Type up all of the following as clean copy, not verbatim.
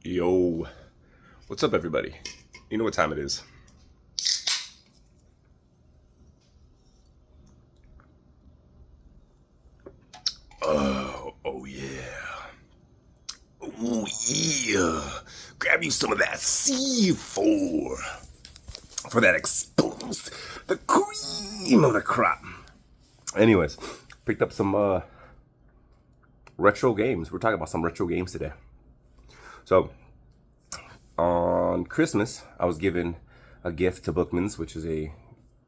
Yo, what's up, everybody? You know what time it is. Oh yeah. Oh yeah. Grab you some of that C4 for that explosive, the cream of the crop. Anyways, picked up some retro games. We're talking about some retro games today. So, on Christmas, I was given a gift to Bookman's, which is a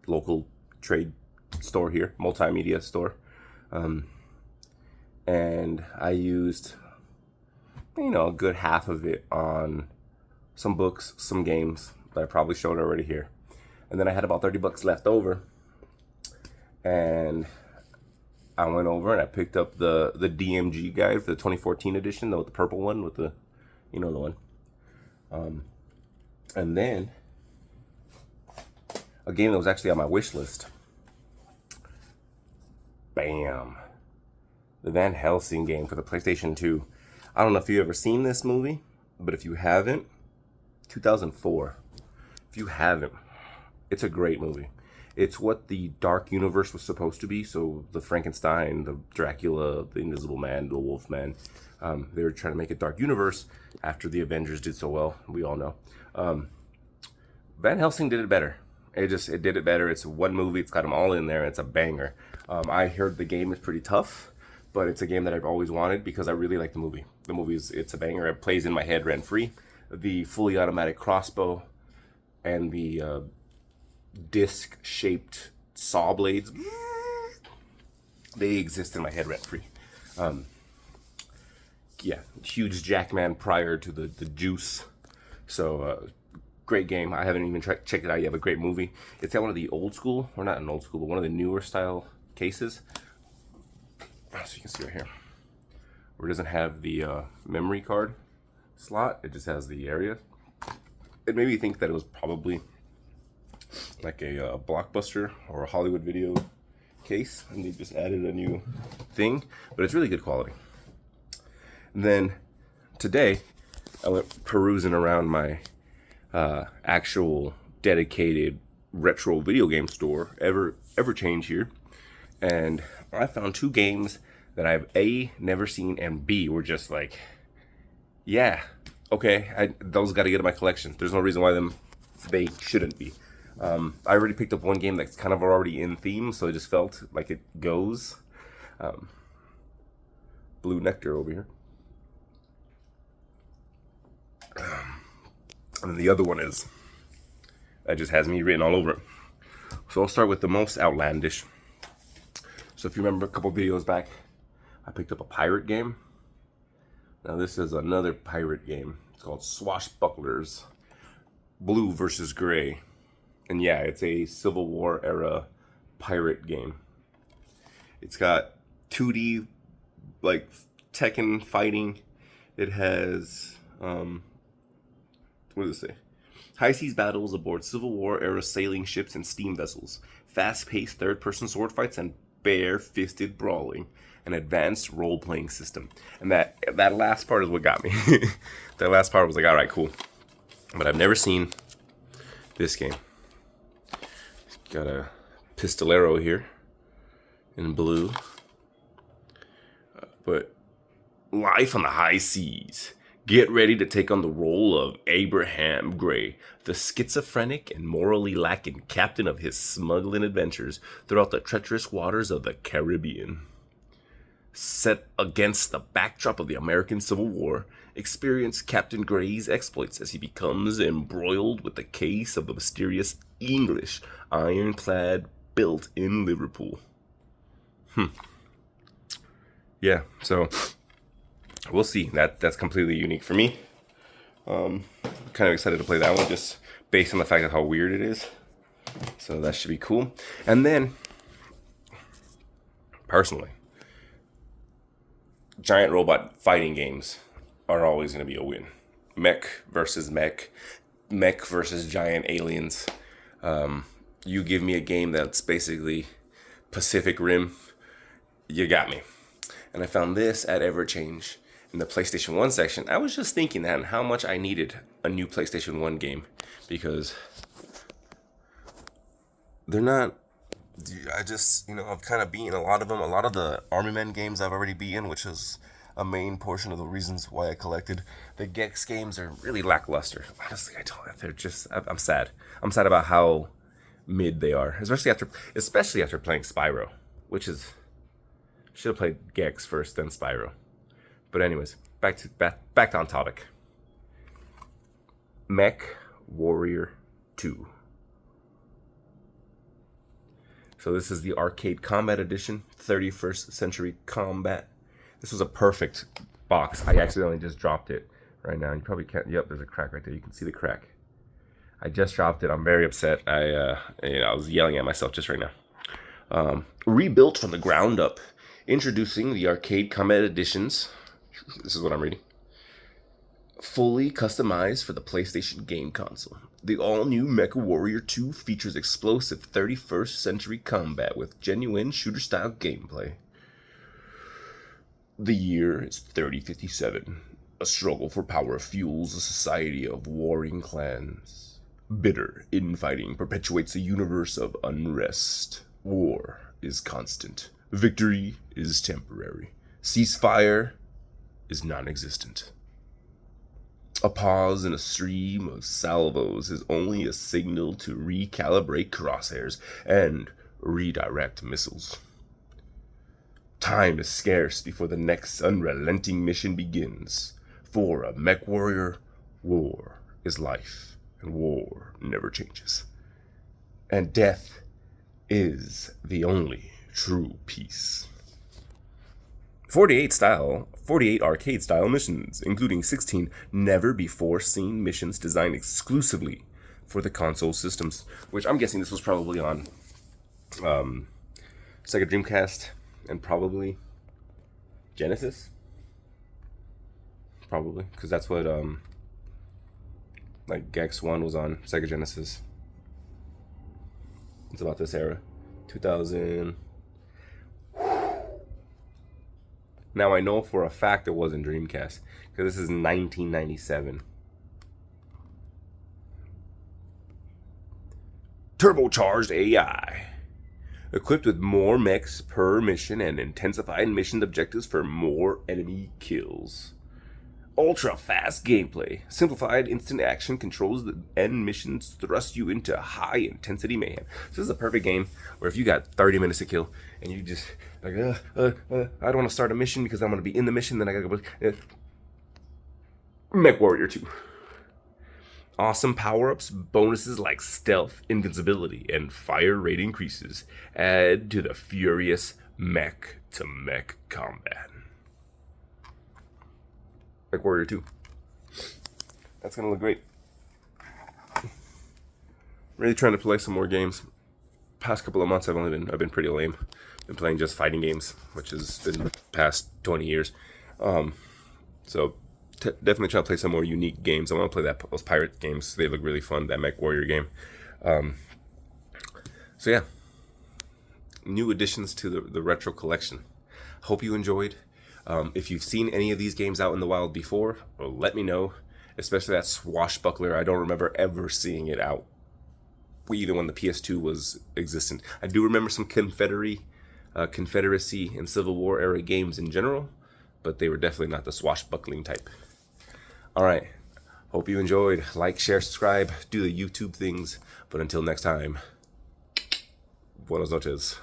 local trade store here, multimedia store. And I used, a good half of it on some books, some games that I probably showed already here. And then I had about $30 left over. And I went over and I picked up the DMG guide for the 2014 edition, the purple one with the, the one. And then a game that was actually on my wish list. Bam. The Van Helsing game for the PlayStation 2. I don't know if you've ever seen this movie, but if you haven't, 2004. If you haven't, it's a great movie. It's what the Dark Universe was supposed to be. So the Frankenstein, the Dracula, the Invisible Man, the Wolfman. They were trying to make a Dark Universe after the Avengers did so well. We all know. Van Helsing did it better. It did it better. It's one movie. It's got them all in there. It's a banger. I heard the game is pretty tough, but it's a game that I've always wanted because I really like the movie. The movie it's a banger. It plays in my head rent free. The fully automatic crossbow and the disc-shaped saw blades, they exist in my head rent free. Huge Jackman prior to the juice. So great game. I haven't even checked it out yet, but great movie. It's got one of the old school, or not an old school, but one of the newer style cases. So you can see right here, where it doesn't have the memory card slot. It just has the area. It made me think that it was probably like a Blockbuster or a Hollywood Video case, and they just added a new thing, but it's really good quality. And then today, I went perusing around my actual dedicated retro video game store, Everchange here, and I found two games that I've A, never seen, and B, were just like, yeah, okay, those got to get in my collection. There's no reason why they shouldn't be. I already picked up one game that's kind of already in theme, so it just felt like it goes. Blue Nectar over here. And then the other one that just has me written all over it. So I'll start with the most outlandish. So if you remember a couple videos back, I picked up a pirate game. Now this is another pirate game. It's called Swashbucklers, Blue versus Gray. And yeah, it's a Civil War era pirate game. It's got 2D, like Tekken fighting. It has, what does it say? High seas battles aboard Civil War era sailing ships and steam vessels. Fast-paced third-person sword fights and bare-fisted brawling. An advanced role-playing system. And that last part is what got me. That last part was like, all right, cool. But I've never seen this game. Got a pistolero here in blue. But life on the high seas. Get ready to take on the role of Abraham Gray, the schizophrenic and morally lacking captain of his smuggling adventures throughout the treacherous waters of the Caribbean. Set against the backdrop of the American Civil War, experience Captain Gray's exploits as he becomes embroiled with the case of the mysterious English ironclad built in Liverpool. Yeah, so we'll see. That's completely unique for me. Kind of excited to play that one just based on the fact of how weird it is. So that should be cool. And then, personally, giant robot fighting games are always going to be a win. Mech versus mech. Mech versus giant aliens. You give me a game that's basically Pacific Rim, you got me. And I found this at Everchange. in the PlayStation 1 section, I was just thinking that and how much I needed a new PlayStation 1 game because they're not. I just, I've kind of beaten a lot of them. A lot of the Army Men games I've already beaten, which is a main portion of the reasons why I collected. The Gex games are really lackluster. Honestly, they're just. I'm sad. I'm sad about how mid they are, especially after playing Spyro, which is should have played Gex first, then Spyro. But anyways, back on topic. Mech Warrior 2. So this is the Arcade Combat Edition, 31st Century Combat. This was a perfect box. I accidentally just dropped it right now. You probably can't. Yep, there's a crack right there. You can see the crack. I just dropped it. I'm very upset. I was yelling at myself just right now. Rebuilt from the ground up. Introducing the Arcade Combat Editions. This is what I'm reading. Fully customized for the PlayStation game console. The all-new Mecha Warrior 2 features explosive 31st century combat with genuine shooter-style gameplay. The year is 3057. A struggle for power fuels a society of warring clans. Bitter infighting perpetuates a universe of unrest. War is constant. Victory is temporary. Ceasefire is non-existent. A pause in a stream of salvos is only a signal to recalibrate crosshairs and redirect missiles. Time is scarce before the next unrelenting mission begins. For a mech warrior, war is life, and war never changes. And death is the only true peace. 48 arcade style missions, including 16 never before seen missions designed exclusively for the console systems, which I'm guessing this was probably on Sega Dreamcast and probably Genesis. Probably, because that's what like Gex 1 was on Sega Genesis. It's about this era, 2000. Now I know for a fact it wasn't Dreamcast, because this is 1997. Turbocharged AI. Equipped with more mechs per mission and intensified mission objectives for more enemy kills. Ultra fast gameplay. Simplified instant action controls the end missions thrust you into high intensity mayhem. So this is a perfect game where if you got 30 minutes to kill and you just like, I don't want to start a mission because I'm going to be in the mission, then I gotta go. Mech Warrior 2. Awesome power-ups, bonuses like stealth, invincibility, and fire rate increases add to the furious mech-to-mech combat. Mech Warrior 2. That's gonna look great. Really trying to play some more games. Past couple of months I've been pretty lame. Been playing just fighting games, which has been the past 20 years. So definitely try to play some more unique games. I want to play those pirate games. They look really fun. That Mech Warrior game. So yeah, new additions to the retro collection. Hope you enjoyed. If you've seen any of these games out in the wild before, let me know. Especially that Swashbuckler. I don't remember ever seeing it out, even when the PS2 was existent. I do remember some Confederacy and Civil War era games in general, but they were definitely not the swashbuckling type. Alright, hope you enjoyed. Like, share, subscribe, do the YouTube things. But until next time, buenas noches.